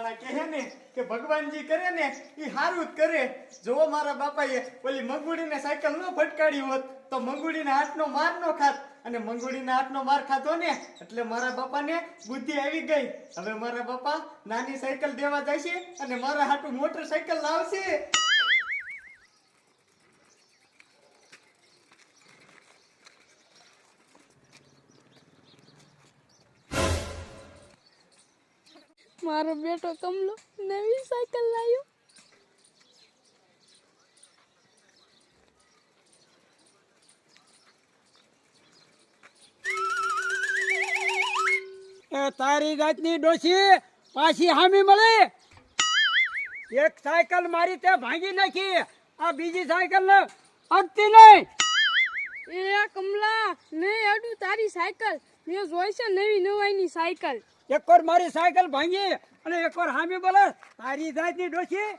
ઓલા કહે ને કે ભગવાનજી કરે ને એ સારું જ કરે. જો મારા બાપાએ ઓલી મંગુડીને સાયકલ ન ફટકાડી હોત તો મંગુડીના હાથનો માર ન ખાત, અને મંગુડીના હાથનો માર ખાધો ને એટલે મારા બાપાને બુદ્ધિ આવી ગઈ. હવે મારા બાપા નાની સાયકલ દેવા જાય છે અને મારા હાટુ મોટરસાયકલ લાવશે. મારો બેટો કમલો નવી સાયકલ લાવ્યો. એ તારી જાતની ડોશી પાછી હામી મળે. એક સાયકલ મારી તે ભાંગી નાખી, આ બીજી સાયકલ ને અડતી નહીં. એ કમલા નહીં અડું તારી સાયકલ, મેં જોઈ છે નવી નવાઈની સાયકલ. એક વાર મારી સાયકલ ભાંગી અને એક વાર હામી બોલે તારી જાતની ડોશી.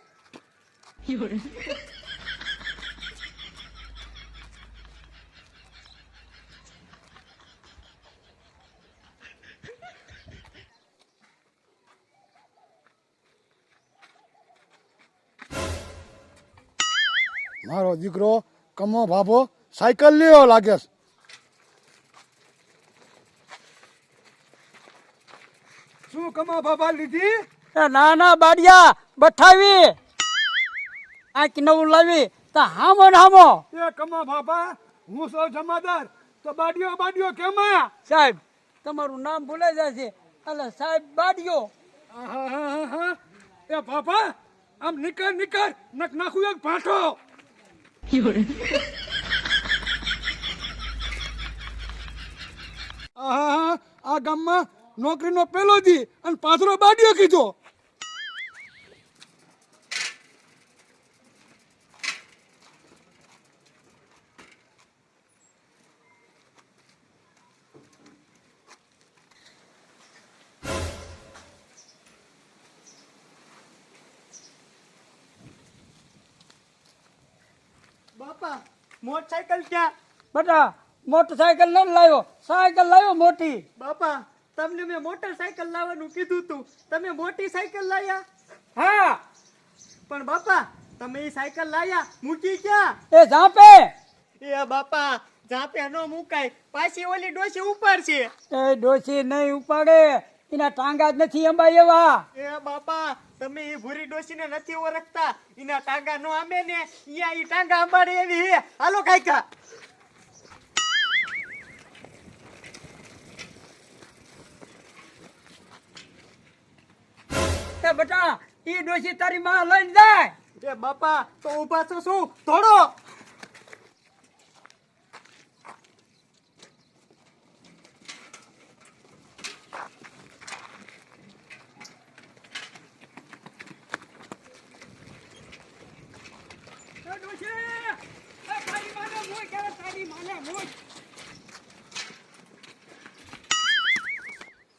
મારો દીકરો કમો ભાભો સાયકલ લેવો લાગે છે. શું કમા બાબા લીધી? ના ના બાડિયા બઠાવી આંક નવું લાવી તો હામો ને હામો. એ કમા બાબા હું સૌ જમાદાર તો બાડિયો બાડિયો કેમાં? સાહેબ તમારું નામ ભૂલાઈ જાય છે એટલે સાહેબ બાડિયો. એ બાબા આમ નીકળ નીકળ નક નાખું એક ભાઠો. આ ગામમાં નોકરીનો પેલો દી અને પાથરો બાડિયો કીધો. બાપા મોટરસાયકલ ક્યાં? બેટા મોટરસાયકલ નથી લાવ્યો, સાયકલ લાવ્યો મોટી. બાપા તમને મેં મોટરસાયકલ લાવવાનું કીધું તું, તમે મોટી સાયકલ લાયા. હા પણ બાપા તમે એ સાયકલ લાયા મૂકી ક્યાં? એ ઝાપે. એ બાપા જાપે ન મુકાય, પાછી ઓલી ડોશી ઉપાડશે. એ ડોશી નહીં ઉપાડે, એના ટાંગા જ નથી અંબા એવા. એ બાપા તમે એ ભૂરી ડોશીને નથી ઓળખતા, એના ટાંગા નો આંબે ને અહીંયા ઈ ટાંગા અંબાડે એવી હે. હાલો કાકા. એ બેટા ઈ ડોશી તારી માં લઈને જાય. એ બાપા તો ઊભા છો શું? થોડો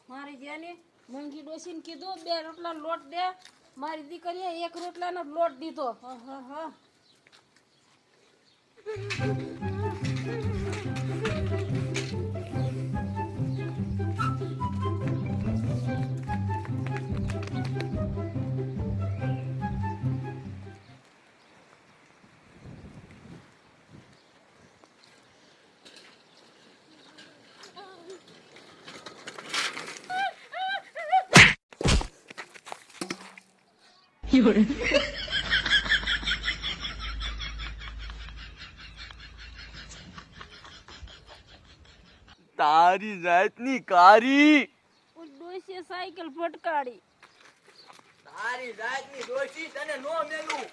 મારી જેની મંગી ડોસીને કીધું 2 રોટલા લોટ દે, મારી દીકરીએ 1 રોટલાનો લોટ દીધો. હા તારી જાતની કારી. ડોસીએ સાયકલ ફટકાડી. તારી જાતની ડોશી તને નો મેલું.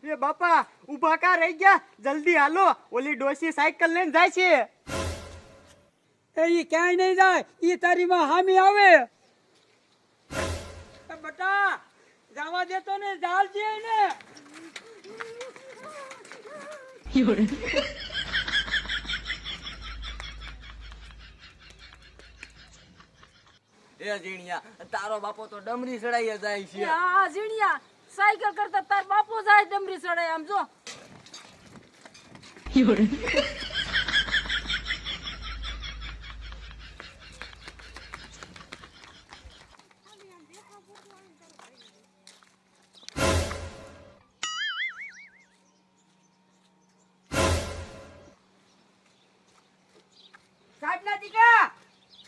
એ બાપા ઊભા કા રહી ગયા, જલ્દી હાલો, ઓલી ડોશી સાયકલ લઈને જાય છે. એ ઈ ક્યાંય નહીં જાય, ઈ તારી માં હામી આવે. એ બેટા જવા દેતો ને જાલજે ને. એ રે ઝીણિયા તારો બાપો તો ડમરી ચડાઈ જાય છે આ ઝીણિયા સાયકલ કરતા તાર બાપો જાય ડમરી ચડાય આમ જો સાહેબ ના દીકરા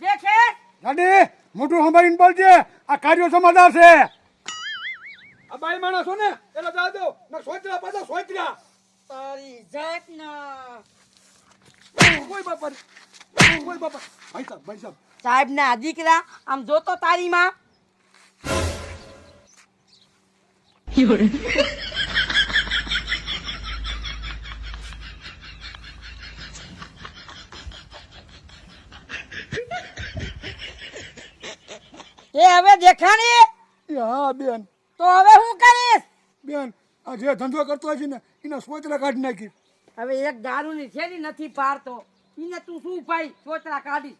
દેખે ગાડી મોટું સંભાળીને બોલજે, આ કાર્યો સમાધાન છે. આ બાઈ માણસ છો ને એટલે જા દો ના સોચરા પાછા સોચરા તારી જાત ના કોઈ બાપા ભાઈ સાહેબ સાહેબ ના દીકરા આમ જોતો તારી માં એ હવે દેખાણી હા બેન, તો હવે હું કરીશ બેન આ જે ધંધો કરતો હોય છે ને એના સોચરા કાઢી નાખી. હવે એક દારૂ ની થેલી નથી પાડતો એને તું શું ભાઈ સોચરા કાઢી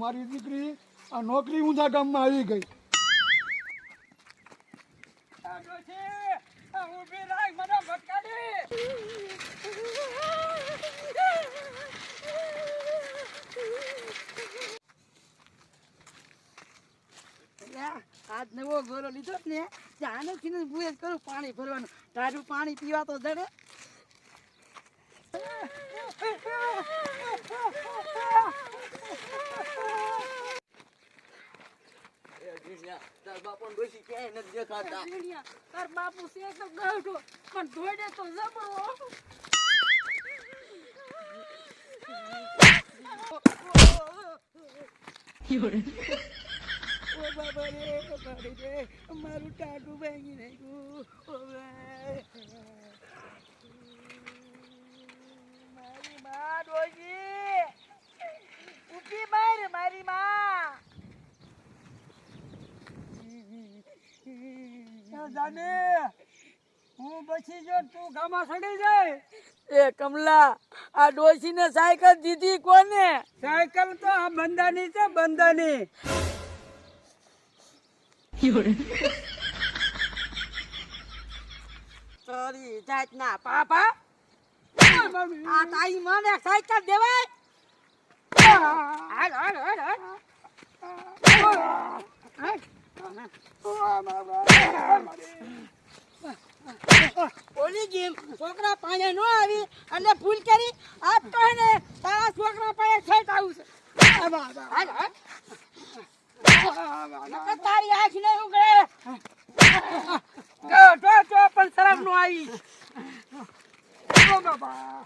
મારી દીકરી આ નોકરી ઊંધા ગામમાં આવી ગઈ. ઊભી રાખ મને ભટકાડી આજ નવો ગોરો લીધો ને જાને થી ભૂલ કરું પાણી ભરવાનું તારું પાણી પીવા તો જડે તાર બાપો ડોશી ક્યાંય નથી દેખાતા ઝીણિયા તાર બાપુ છે તો ગઢો પણ દોડે તો જબરો ઓ બાબા રે મારું ટાટું ભાંગી નાખ્યું મારી માં ડોશી ઉભી માર મારી માં જાને હું પછી જો તું ગામમાં સડી જાય એ કમલા આ ડોશી ને સાયકલ દીધી કોને સાયકલ તો આ બંધાની છે બંધાની તારી જાત ના પાપા આ તારી માને સાયકલ દેવાય હાલ હાલ હાલ હાલ ઓલી જેમ છોકરા પાસે નો આવી અને ભૂલ કરી આપ તો ને તારા છોકરા પાસે છેટ આવું છે હાલ હાલ નકર તારી આંખ ને ઉગડે જો પણ શરમ નો આવી ઓ બાબા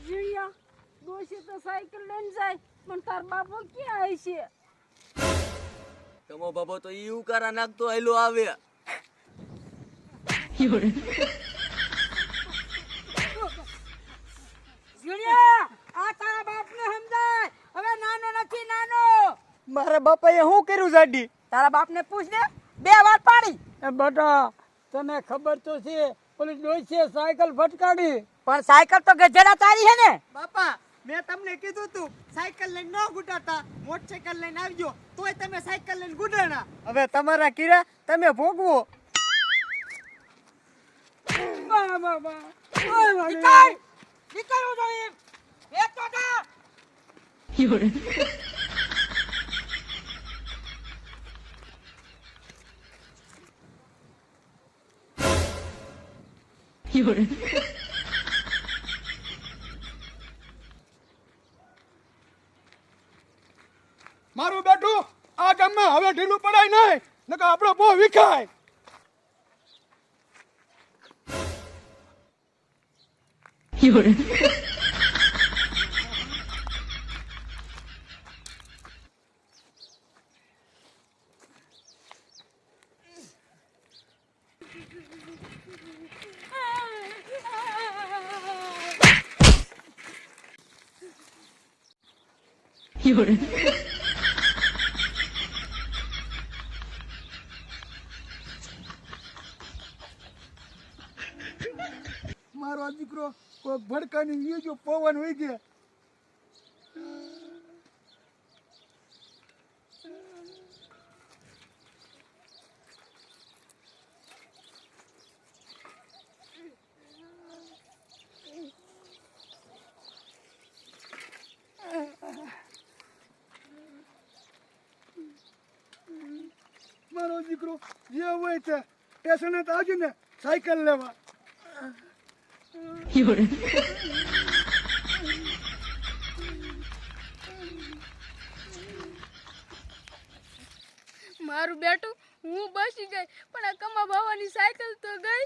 ઝીણિયા ડોશી તો સાયકલ લઈને જાય પણ તાર બાપો ક્યાં આવી છે તમો બાપો તો ઈ ઉકારા નાખતો આયલો આવે જીણિયા આ તારા બાપને સમજાય હવે નાનો નથી નાનો મારા બાપાએ શું કર્યું જાડી? તારા બાપને પૂછ ને 2 વાર પાણી એ બેટા તને ખબર તો છે ઓલી ડોશીએ સાયકલ ફટકાડી પણ સાયકલ તો ગજેડા તારી હે ને બાપા મેં તમને કીધું તું સાયકલ લઈને ન ગુડાતા, મોટરસાયકલ લઈને આવજો તોય તમે સાયકલ લઈને ગુડાણા. હવે તમારા કીરા તમે ભોગવો. નીકળ નીકળવું જોઈએ એક તો જા મારું બેટું આ ગામમાં હવે ઢીલું પડાય નહીં, નકર આપણો બહુ વિખાય. You're મારો દીકરો કોઈ ભડકાની વીજો પવન હોય ગયા. મારો દીકરો જે હોય છે સ્ટેશને તો આવજો ને સાયકલ લેવા. મારું બેટું હું બસી ગઈ પણ આ કમા બાવાની સાયકલ તો ગઈ.